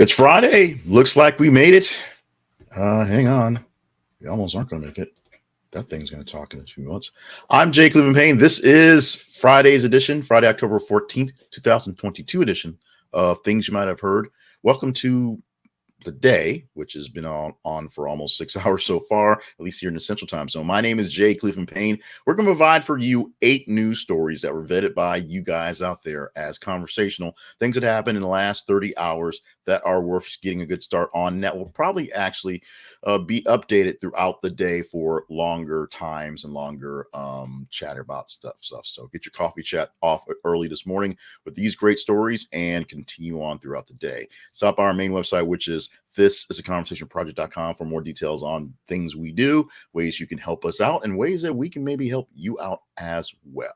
It's Friday. Looks like we made it. Hang on. We almost aren't going to make it. That thing's going to talk in a few months. I'm Jay Cleveland Payne. This is Friday's edition, Friday, October 14th, 2022 edition of Things You Might Have Heard. Welcome to the day, which has been on for almost 6 hours so far, at least here in the Central Time Zone. My name is Jay Cleveland Payne. We're going to provide for you 8 news stories that were vetted by you guys out there as conversational things that happened in the last 30 hours that are worth getting a good start on. That will probably actually be updated throughout the day for longer times and longer chatter about stuff. So get your coffee chat off early this morning with these great stories and continue on throughout the day. Stop by our main website, which is thisisaconversationproject.com for more details on things we do, ways you can help us out, and ways that we can maybe help you out as well.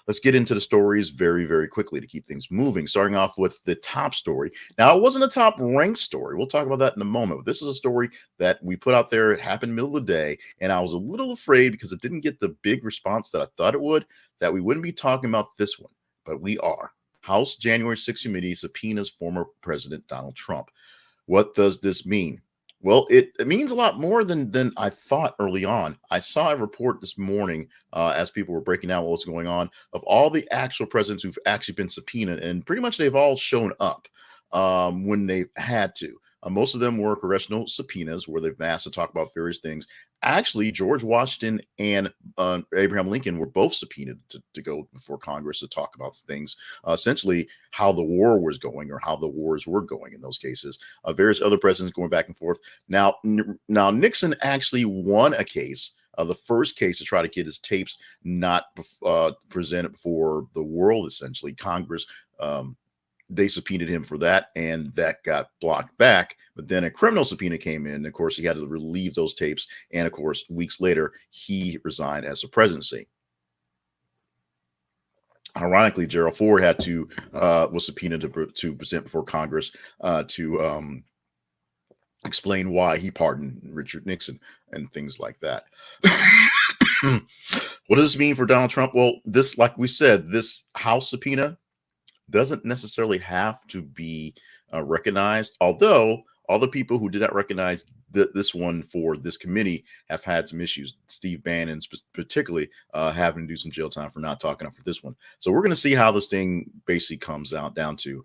Let's get into the stories very, very quickly to keep things moving. Starting off with the top story. Now, it wasn't a top ranked story. We'll talk about that in a moment. But this is a story that we put out there. It happened in the middle of the day, and I was a little afraid because it didn't get the big response that I thought it would, that we wouldn't be talking about this one. But we are. House January 6th Committee subpoenas former President Donald Trump. What does this mean? Well, it means a lot more than I thought early on. I saw a report this morning as people were breaking down what was going on of all the actual presidents who've actually been subpoenaed, and pretty much they've all shown up when they've had to. Most of them were congressional subpoenas where they've asked to talk about various things. Actually, George Washington and Abraham Lincoln were both subpoenaed to go before Congress to talk about things, essentially how the war was going or how the wars were going in those cases. Various other presidents going back and forth. Now Nixon actually won a case. The first case to try to get his tapes not presented before the world, essentially Congress. They subpoenaed him for that, and that got blocked back. But then a criminal subpoena came in. Of course, he had to relieve those tapes. And of course, weeks later, he resigned as the presidency. Ironically, Gerald Ford had to was subpoenaed to present before Congress to explain why he pardoned Richard Nixon and things like that. What does this mean for Donald Trump? Well, this, like we said, this House subpoena doesn't necessarily have to be recognized, although all the people who did not recognize this one for this committee have had some issues. Steve Bannon particularly having to do some jail time for not talking up for this one. So we're going to see how this thing basically comes out down to.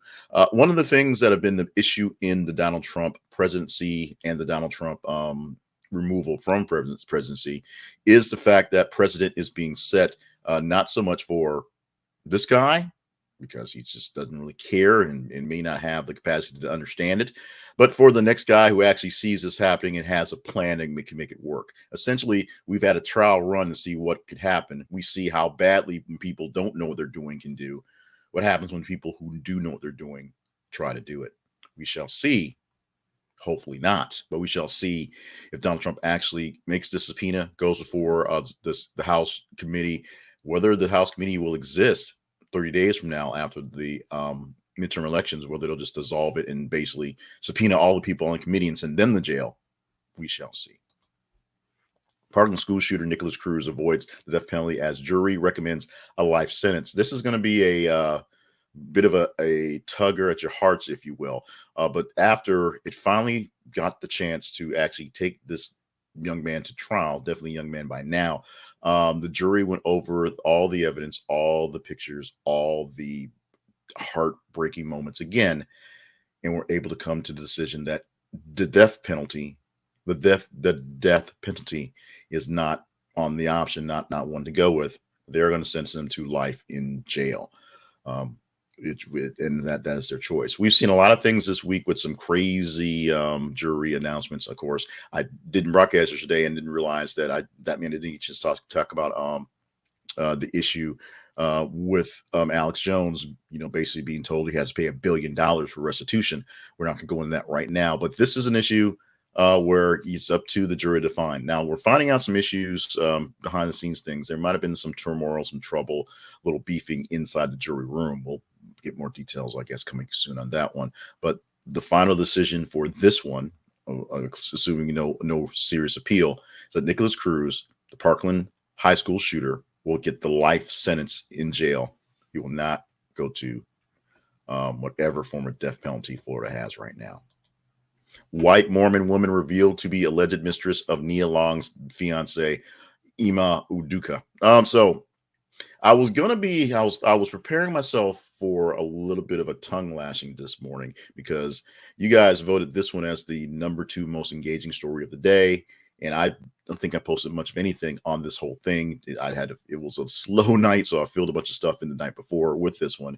One of the things that have been the issue in the Donald Trump presidency and the Donald Trump removal from presidency is the fact that president is being set not so much for this guy, because he just doesn't really care and may not have the capacity to understand it. But for the next guy who actually sees this happening and has a plan and can make it work. Essentially, we've had a trial run to see what could happen. We see how badly people don't know what they're doing can do. What happens when people who do know what they're doing try to do it. We shall see. Hopefully not, but we shall see if Donald Trump actually makes this subpoena, goes before the House committee, whether the House committee will exist 30 days from now after the midterm elections, whether they'll just dissolve it and basically subpoena all the people on the committee and send them to jail. We shall see. Parkland school shooter Nikolas Cruz avoids the death penalty as jury recommends a life sentence. This is going to be a bit of a tugger at your hearts, if you will. But after it finally got the chance to actually take this young man to trial, definitely young man by now, the jury went over all the evidence, all the pictures, all the heartbreaking moments again, and were able to come to the decision that the death penalty is not on the option, not one to go with. They're going to sentence them to life in jail. And that is their choice. We've seen a lot of things this week with some crazy jury announcements. Of course, I didn't broadcast yesterday and didn't realize that meant I didn't just talk about the issue with Alex Jones, basically being told he has to pay $1 billion for restitution. We're not going to go into that right now, but this is an issue where it's up to the jury to find. Now, we're finding out some issues behind the scenes things. There might have been some turmoil, some trouble, a little beefing inside the jury room. We'll get more details, I guess, coming soon on that one. But the final decision for this one, assuming no serious appeal, is that Nikolas Cruz, the Parkland high school shooter, will get the life sentence in jail. He will not go to whatever form of death penalty Florida has right now. White Mormon woman revealed to be alleged mistress of Nia Longs' fiance, Udoka. So I was preparing myself for a little bit of a tongue lashing this morning because you guys voted this one as the #2 most engaging story of the day, and I don't think I posted much of anything on this whole thing. It was a slow night, so I filled a bunch of stuff in the night before with this one,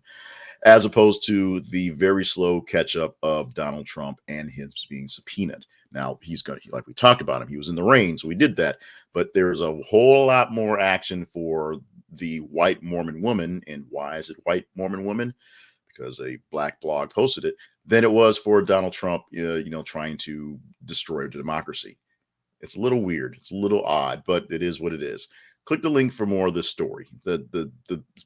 as opposed to the very slow catch up of Donald Trump and his being subpoenaed. Now he's going to, like we talked about him, he was in the rain, so we did that. But there's a whole lot more action for the white Mormon woman. And why is it white Mormon woman? Because a black blog posted it, than it was for Donald Trump, trying to destroy the democracy. It's a little weird. It's a little odd, but it is what it is. Click the link for more of this story. The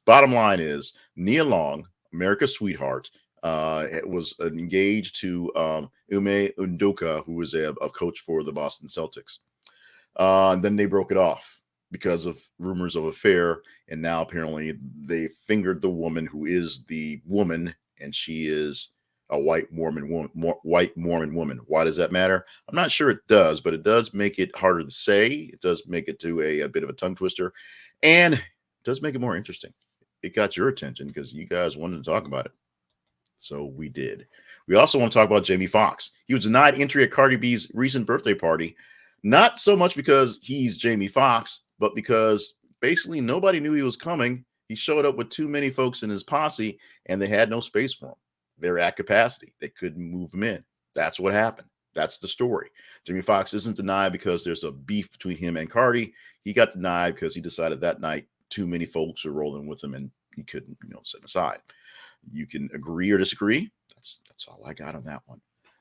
bottom line is Nia Long, America's sweetheart, was engaged to Udoka, who was a coach for the Boston Celtics. Then they broke it off because of rumors of affair, and now apparently they fingered the woman who is the woman, and she is a white Mormon woman. Why does that matter? I'm not sure it does, but it does make it harder to say. It does make it to a bit of a tongue twister, and it does make it more interesting. It got your attention because you guys wanted to talk about it. So we did. We also want to talk about Jamie Foxx. He was denied entry at Cardi B's recent birthday party, not so much because he's Jamie Foxx, but because basically nobody knew he was coming. He showed up with too many folks in his posse, and they had no space for him. They're at capacity. They couldn't move him in. That's what happened. That's the story. Jamie Foxx isn't denied because there's a beef between him and Cardi. He got denied because he decided that night too many folks were rolling with him, and he couldn't, set him aside. You can agree or disagree. That's all I got on that one.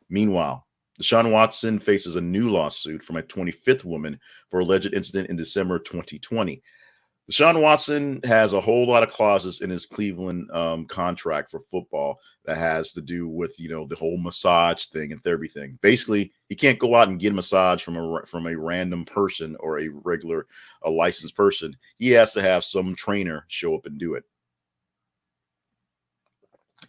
Meanwhile, Deshaun Watson faces a new lawsuit from a 25th woman for alleged incident in December 2020. Deshaun Watson has a whole lot of clauses in his Cleveland contract for football that has to do with, the whole massage thing and therapy thing. Basically, he can't go out and get a massage from a random person or a licensed person. He has to have some trainer show up and do it.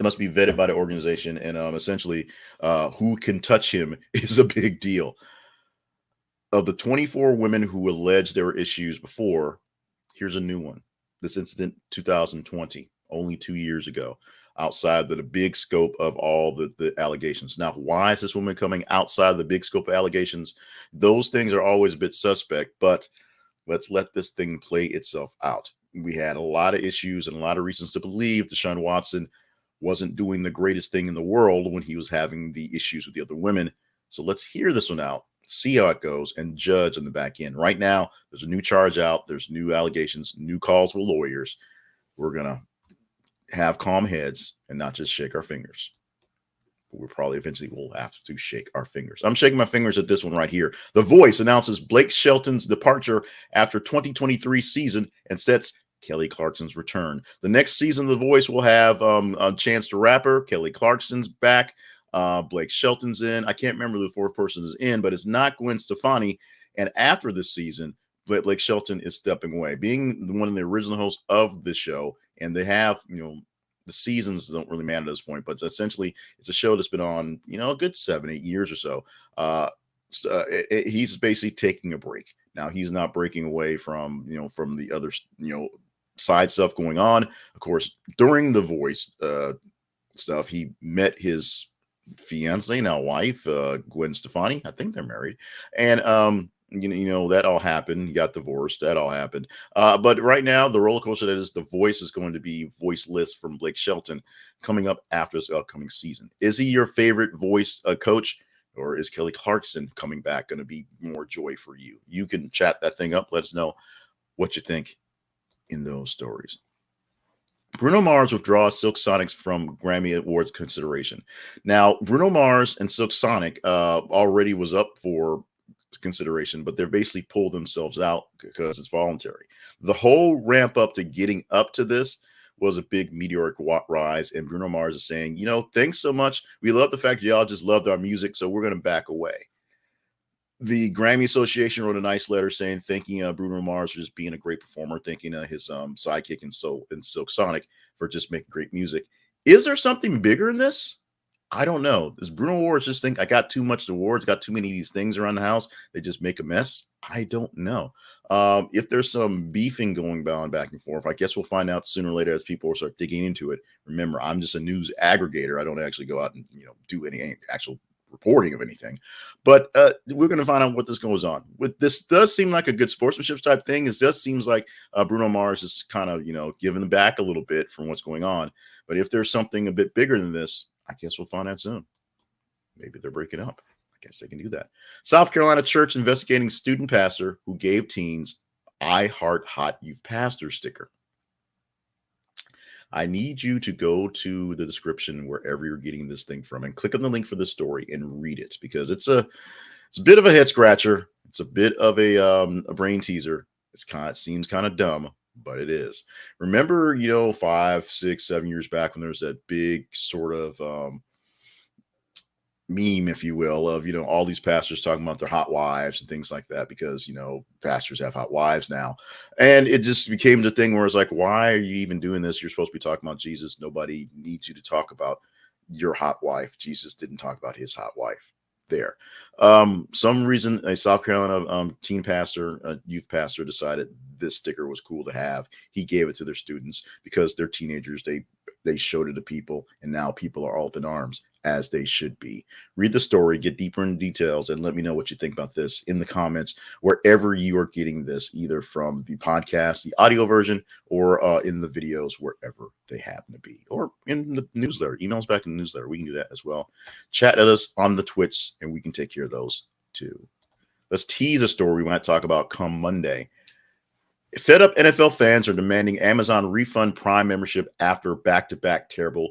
It must be vetted by the organization, and essentially who can touch him is a big deal. Of the 24 women who alleged there were issues before, here's a new one. This incident, 2020, only 2 years ago, outside the big scope of all the allegations. Now, why is this woman coming outside the big scope of allegations? Those things are always a bit suspect, but let's let this thing play itself out. We had a lot of issues and a lot of reasons to believe Deshaun Watson wasn't doing the greatest thing in the world when he was having the issues with the other women. So let's hear this one out, see how it goes, and judge on the back end. Right now, there's a new charge out. There's new allegations, new calls with lawyers. We're going to have calm heads and not just shake our fingers. But we probably eventually will have to shake our fingers. I'm shaking my fingers at this one right here. The Voice announces Blake Shelton's departure after 2023 season and sets Kelly Clarkson's return. The next season, The Voice will have a Chance the Rapper. Kelly Clarkson's back. Blake Shelton's in. I can't remember who the fourth person is in, but it's not Gwen Stefani. And after this season, Blake Shelton is stepping away, being one of the original hosts of the show. And they have, the seasons don't really matter at this point, but essentially it's a show that's been on, a good 7-8 years or so. He's basically taking a break. Now he's not breaking away from, from the other, side stuff going on. Of course, during The Voice stuff, he met his fiancé, now wife, Gwen Stefani. I think they're married. And, that all happened. He got divorced. That all happened. But right now, the roller coaster that is The Voice is going to be voiceless from Blake Shelton coming up after this upcoming season. Is he your favorite voice coach? Or is Kelly Clarkson coming back going to be more joy for you? You can chat that thing up. Let us know what you think in those stories. Bruno Mars withdraws Silk Sonics from Grammy Awards consideration. Now, Bruno Mars and Silk Sonic already was up for consideration, but they're basically pulled themselves out because it's voluntary. The whole ramp up to getting up to this was a big meteoric rise, and Bruno Mars is saying, thanks so much. We love the fact y'all just loved our music, so we're going to back away. The Grammy Association wrote a nice letter saying, thanking Bruno Mars for just being a great performer, thanking his sidekick and Silk Sonic for just making great music. Is there something bigger in this? I don't know. Does Bruno Awards just think I got too much awards, got too many of these things around the house? They just make a mess. I don't know. If there's some beefing going on back and forth, I guess we'll find out sooner or later as people start digging into it. Remember, I'm just a news aggregator. I don't actually go out and do any actual reporting of anything. But we're going to find out what this goes on. With this does seem like a good sportsmanship type thing. It just seems like Bruno Mars is kind of giving back a little bit from what's going on. But if there's something a bit bigger than this, I guess we'll find out soon. Maybe they're breaking up. I guess they can do that. South Carolina church investigating student pastor who gave teens "I Heart Hot Youth Pastor" sticker. I need you to go to the description wherever you're getting this thing from and click on the link for this story and read it, because it's a bit of a head scratcher. It's a bit of a brain teaser. It seems kind of dumb, but it is. Remember, 5, 6, 7 years back when there was that big sort of meme, if you will, of all these pastors talking about their hot wives and things like that, because pastors have hot wives now, and it just became the thing where it's like, why are you even doing this? You're supposed to be talking about Jesus. Nobody needs you to talk about your hot wife. Jesus didn't talk about his hot wife there. Some reason a South Carolina teen pastor, a youth pastor, decided this sticker was cool to have. He gave it to their students because they're teenagers. They showed it to people, and now people are all up in arms, as they should be. Read the story, get deeper into details, and let me know what you think about this in the comments, wherever you are getting this, either from the podcast, the audio version, or in the videos, wherever they happen to be, or in the newsletter. Emails back in the newsletter. We can do that as well. Chat at us on the Twits, and we can take care of those too. Let's tease a story we might talk about come Monday. Fed up NFL fans are demanding Amazon refund Prime membership after back-to-back terrible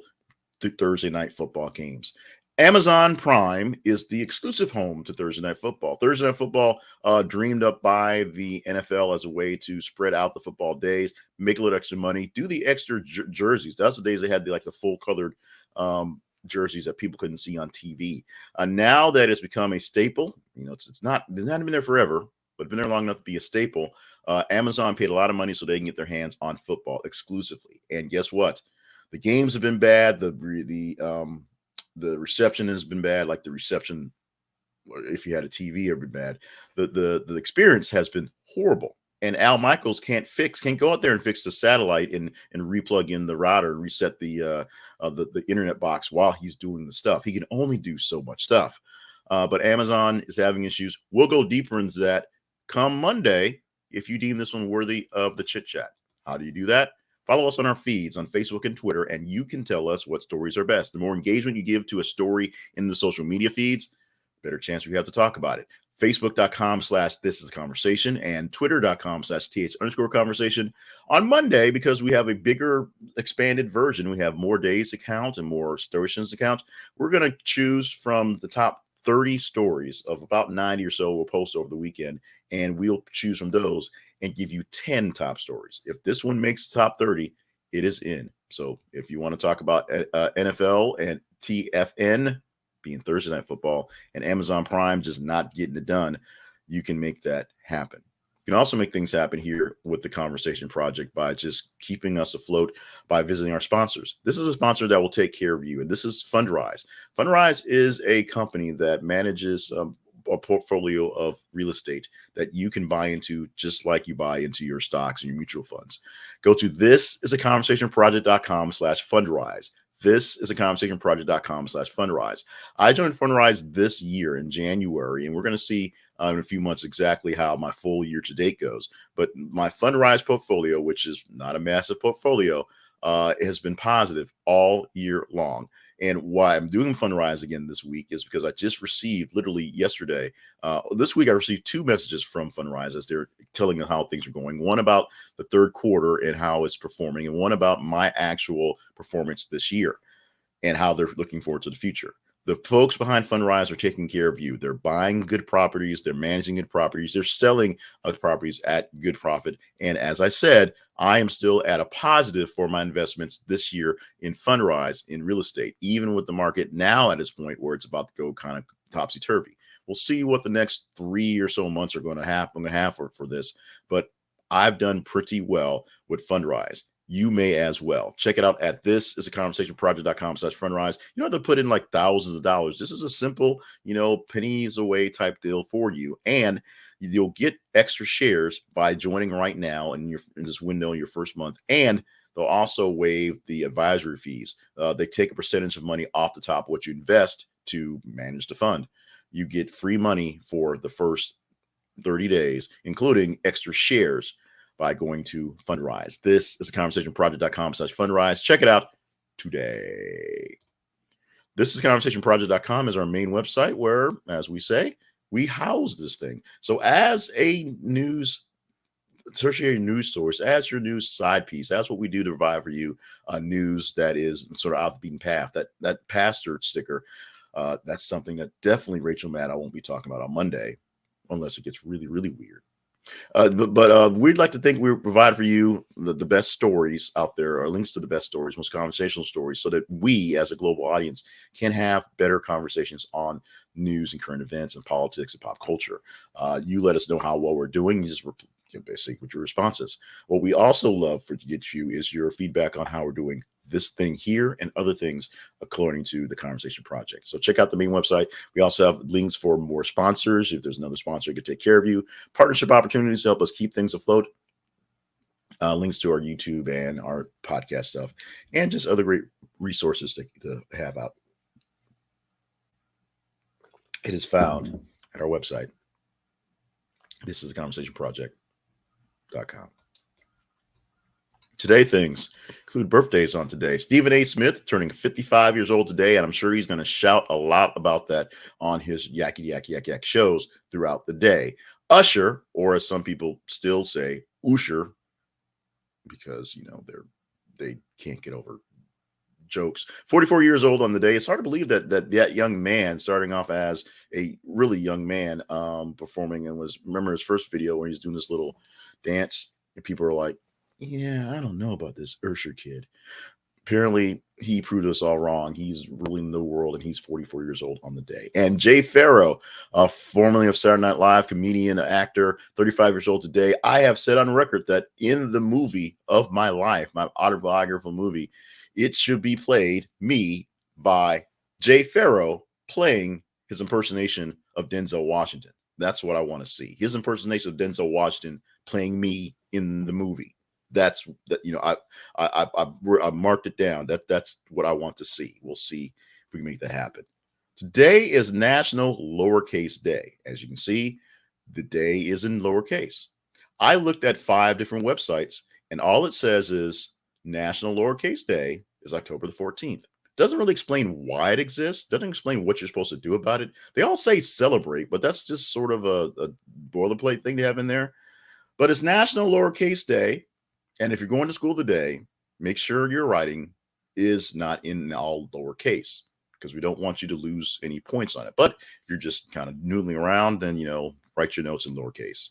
Thursday night football games. Amazon Prime is the exclusive home to Thursday night football. Thursday night football, dreamed up by the NFL as a way to spread out the football days, make a little extra money, do the extra jerseys. That's the days they had the full colored jerseys that people couldn't see on TV. Now that it's become a staple, it's not been there forever, but been there long enough to be a staple. Amazon paid a lot of money so they can get their hands on football exclusively. And guess what? The games have been bad. The reception has been bad. Like the reception, if you had a TV, it would be bad. The experience has been horrible. And Al Michaels can't go out there and fix the satellite and replug in the router and reset the internet box while he's doing the stuff. He can only do so much stuff. But Amazon is having issues. We'll go deeper into that come Monday if you deem this one worthy of the chit chat. How do you do that? Follow us on our feeds on Facebook and Twitter, and you can tell us what stories are best. The more engagement you give to a story in the social media feeds, better chance we have to talk about it. Facebook.com/thisisconversation and Twitter.com/th_conversation. On Monday, because we have a bigger expanded version, we have more days to count and more stations to count. We're going to choose from the top 30 stories of about 90 or so we'll post over the weekend, and we'll choose from those and give you 10 top stories. If this one makes the top 30, it is in. So if you want to talk about NFL and TFN being Thursday night football and Amazon Prime just not getting it done, you can make that happen. You can also make things happen here with the Conversation Project by just keeping us afloat by visiting our sponsors. This is a sponsor that will take care of you, and this is Fundrise. Fundrise is a company that manages a portfolio of real estate that you can buy into just like you buy into your stocks and your mutual funds. Go to thisisaconversationproject.com/Fundrise. Thisisaconversationproject.com/Fundrise. I joined Fundrise this year in January, and we're going to see in a few months exactly how my full year to date goes. But my Fundrise portfolio, which is not a massive portfolio, has been positive all year long. And why I'm doing Fundrise again this week is because I just received, literally yesterday, this week I received 2 messages from Fundrise as they're telling me how things are going. One about the third quarter and how it's performing, and one about my actual performance this year and how they're looking forward to the future. The folks behind Fundrise are taking care of you. They're buying good properties. They're managing good properties. They're selling properties at good profit. And as I said, I am still at a positive for my investments this year in Fundrise in real estate, even with the market now at this point where it's about to go kind of topsy-turvy. We'll see what the next 3 or so months are going to have for this. But I've done pretty well with Fundrise. you may as well. Check it out at thisisaconversationproject.com/fundrise. You don't have to put in like thousands of dollars. This is a simple, pennies away type deal for you. And you'll get extra shares by joining right now in this window in your first month. And they'll also waive the advisory fees. They take a percentage of money off the top of what you invest to manage the fund. You get free money for the first 30 days, including extra shares by going to Fundrise. This is a conversationproject.com/fundrise. Check it out today. This is conversationproject.com is our main website where, as we say, we house this thing. So as a tertiary news source, as your news side piece, that's what we do to provide for you news that is sort of off the beaten path. That pastor sticker, that's something that definitely Rachel Maddow won't be talking about on Monday, unless it gets really, really weird. But we'd like to think we provide for you the best stories out there, or links to the best stories, most conversational stories, so that we as a global audience can have better conversations on news and current events and politics and pop culture. You let us know how well we're doing. You just basically with your responses. What we also love to get you is your feedback on how we're doing this thing here and other things according to the Conversation Project. So check out the main website. We also have links for more sponsors. If there's another sponsor who can take care of you, partnership opportunities to help us keep things afloat, links to our YouTube and our podcast stuff, and just other great resources to have out. It is found at our website. This is the conversationproject.com. Today things include birthdays on today. Stephen A. Smith turning 55 years old today, and I'm sure he's going to shout a lot about that on his yakety yak yak yak shows throughout the day. Usher, or as some people still say, Usher, because they can't get over jokes. 44 years old on the day. It's hard to believe that young man, starting off as a really young man, performing, and remember his first video where he's doing this little dance, and people are like, yeah, I don't know about this Usher kid. Apparently, he proved us all wrong. He's ruling the world, and he's 44 years old on the day. And Jay Farrow, formerly of Saturday Night Live, comedian, actor, 35 years old today. I have said on record that in the movie of my life, my autobiographical movie, it should be played, me, by Jay Farrow playing his impersonation of Denzel Washington. That's what I want to see. His impersonation of Denzel Washington playing me in the movie. That's that. I marked it down. That's what I want to see. We'll see if we can make that happen. Today is National Lowercase Day. As you can see, the day is in lowercase. I looked at 5 different websites, and all it says is National Lowercase Day is October the 14th. Doesn't really explain why it exists. Doesn't explain what you're supposed to do about it. They all say celebrate, but that's just sort of a boilerplate thing to have in there. But it's National Lowercase Day. And if you're going to school today, make sure your writing is not in all lowercase, because we don't want you to lose any points on it. But if you're just kind of noodling around, then, write your notes in lowercase.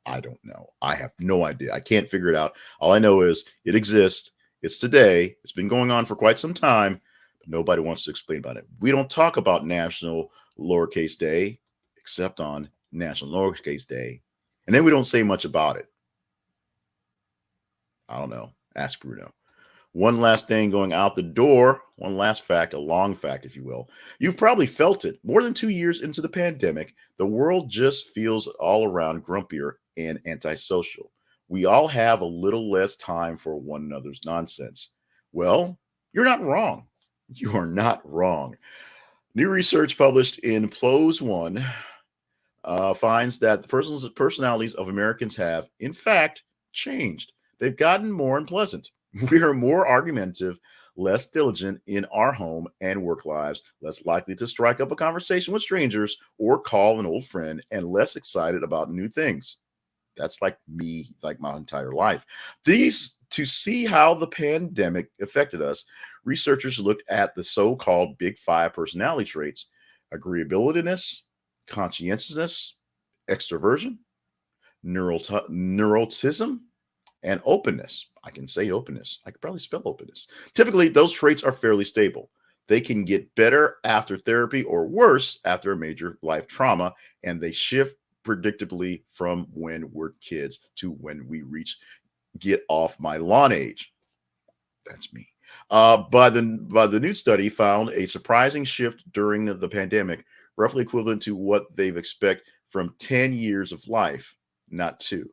I don't know. I have no idea. I can't figure it out. All I know is it exists. It's today. It's been going on for quite some time, but nobody wants to explain about it. We don't talk about National Lowercase Day except on National Lowercase Day. And then we don't say much about it. I don't know. Ask Bruno. One last thing going out the door. One last fact, a long fact, if you will. You've probably felt it. More than 2 years into the pandemic, the world just feels all around grumpier and antisocial. We all have a little less time for one another's nonsense. Well, you're not wrong. You are not wrong. New research published in PLOS One finds that the personalities of Americans have, in fact, changed. They've gotten more unpleasant. We are more argumentative, less diligent in our home and work lives, less likely to strike up a conversation with strangers or call an old friend, and less excited about new things. That's like me, like my entire life. To see how the pandemic affected us, researchers looked at the so-called Big 5 personality traits: agreeability, conscientiousness, extroversion, neuroticism, and openness. I can say openness. I could probably spell openness. Typically, those traits are fairly stable. They can get better after therapy or worse after a major life trauma, and they shift predictably from when we're kids to when we reach get off my lawn age. That's me. By the new study found a surprising shift during the pandemic, roughly equivalent to what they've expect from 10 years of life, not 2.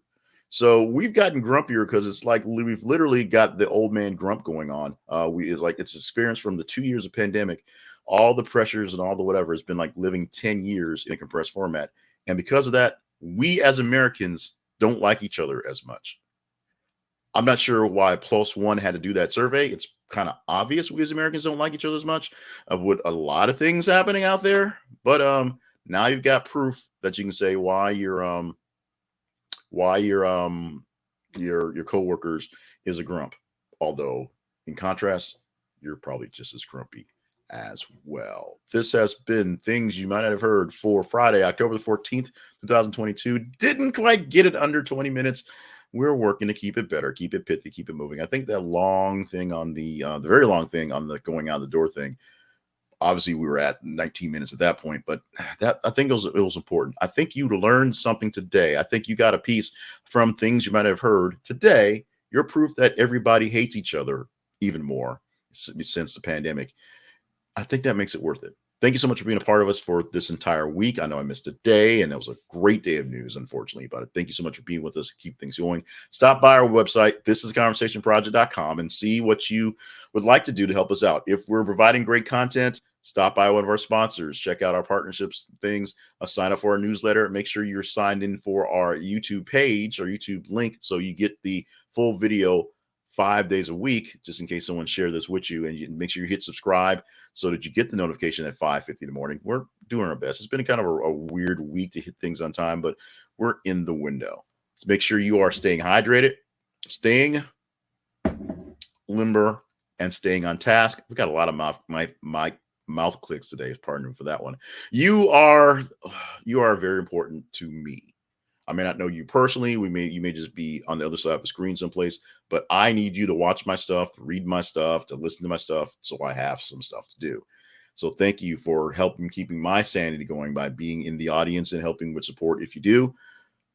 So we've gotten grumpier because it's like we've literally got the old man grump going on. It's experience from the 2 years of pandemic, all the pressures and all the whatever has been like living 10 years in a compressed format. And because of that, we as Americans don't like each other as much. I'm not sure why Plus One had to do that survey. It's kind of obvious we as Americans don't like each other as much with a lot of things happening out there. But now you've got proof that you can say why your coworkers is a grump. Although in contrast, you're probably just as grumpy as well. This has been things you might not have heard for Friday, October the 14th, 2022. Didn't quite get it under 20 minutes. We're working to keep it better, keep it pithy, keep it moving. I think that long thing on the very long thing on the going out the door thing, obviously we were at 19 minutes at that point, but that I think it was important. I think you learned something today. I think you got a piece from things you might have heard today. You're proof that everybody hates each other even more since the pandemic. I think that makes it worth it. Thank you so much for being a part of us for this entire week. I know I missed a day, and it was a great day of news, unfortunately, but thank you so much for being with us. Keep things going. Stop by our website, thisisconversationproject.com, and see what you would like to do to help us out. If we're providing great content, stop by one of our sponsors. Check out our partnerships things. Sign up for our newsletter. Make sure you're signed in for our YouTube page or YouTube link so you get the full video 5 days a week, just in case someone shared this with you. And you make sure you hit subscribe so that you get the notification at 5:50 in the morning. We're doing our best. It's been kind of a weird week to hit things on time, but we're in the window. So make sure you are staying hydrated, staying limber, and staying on task. We got a lot of mouth clicks today. Pardon me for that one. You are very important to me. I may not know you personally. You may just be on the other side of the screen someplace, but I need you to watch my stuff, to read my stuff, to listen to my stuff, so I have some stuff to do. So thank you for helping keeping my sanity going by being in the audience and helping with support. If you do,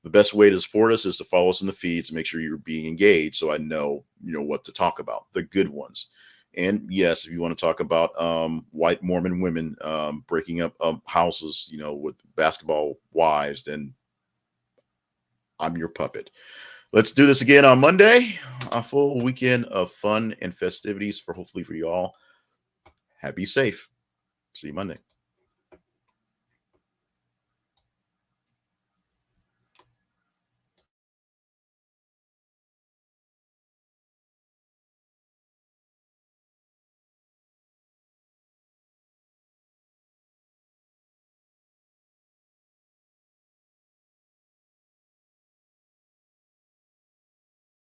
the best way to support us is to follow us in the feeds and make sure you're being engaged, so I know what to talk about, the good ones. And yes, if you want to talk about white Mormon women breaking up houses, with basketball wives, then I'm your puppet. Let's do this again on Monday. A full weekend of fun and festivities hopefully for you all. Be safe. See you Monday.